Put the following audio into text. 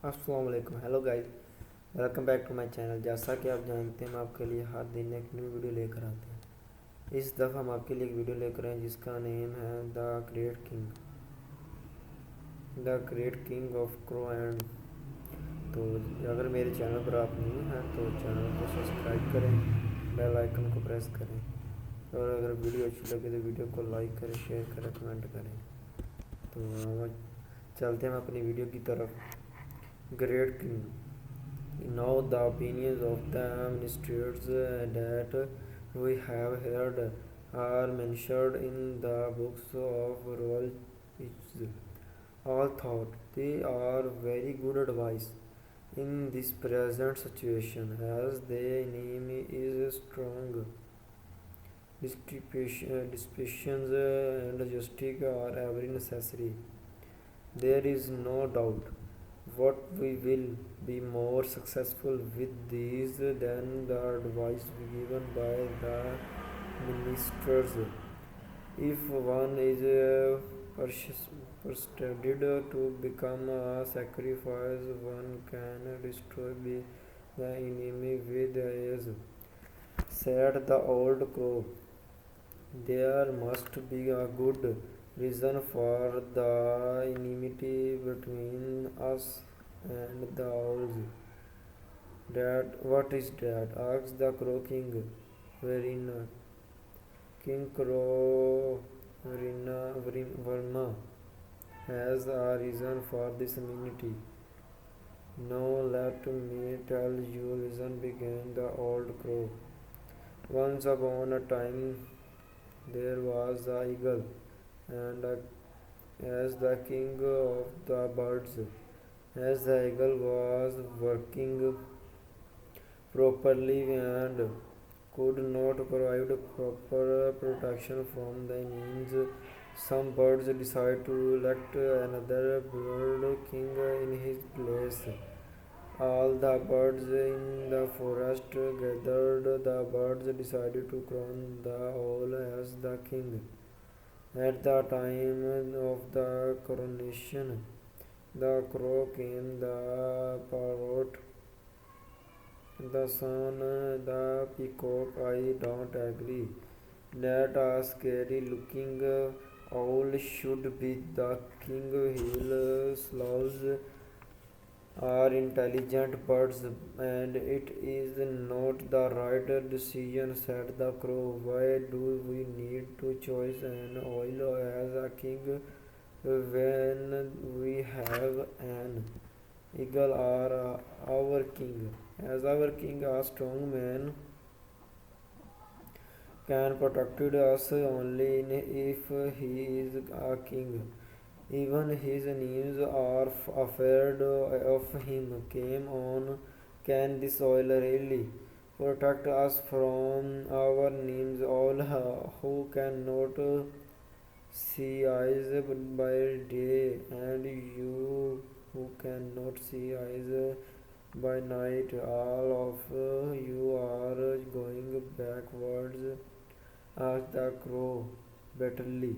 अस्सलाम वालेकुम। Hello guys, welcome back to my channel. जैसा कि आप जानते हैं, हम आपके लिए हर दिन एक न्यू वीडियो लेकर आते हैं। इस दफ़ा हम आपके लिए एक वीडियो लेकर आए हैं जिसका नेम है the great king of crow and. तो अगर मेरे चैनल पर आप न्यू हैं तो चैनल को सब्सक्राइब करें, बेल आइकन को प्रेस करें और अगर वीडियो अच्छी लगे तो वीडियो को लाइक करें, शेयर करें, कमेंट करें। तो हम चलते हैं अपनी वीडियो की तरफ। Great king. Now the opinions of the ministers that we have heard are mentioned in the books of royal which all thought they are very good advice in this present situation, as the enemy is strong. Distinctions and justice are every necessary. There is no doubt what we will be more successful with these than the advice given by the ministers. If one is persuaded to become a sacrifice, one can destroy the enemy with ease. Said the old crow, there must be a good reason for the enmity between us and the owls. That what is that? Asked the crow king. Wherein King Crow Varma has a reason for this enmity. No, let me tell you. Listen, began the old crow. Once upon a time there was an eagle, and as the king of the birds, as the eagle was working properly and could not provide proper protection from the means, some birds decided to elect another bird king in his place. All the birds in the forest gathered. The birds decided to crown the owl as the king. At the time of the coronation, the crow came, the parrot, the sun, the peacock. I don't agree that a scary looking owl should be the king. Hill sloths are intelligent birds, and it is not the right decision, said the crow. Why do we need to choose an owl as a king when we have an eagle or our king? As our king, a strong man can protect us only if he is a king. Even his enemies are afraid of him. Came on, can this oil really protect us from our names? All who cannot see eyes by day, and you who cannot see eyes by night, all of you are going backwards, asked the crow bitterly.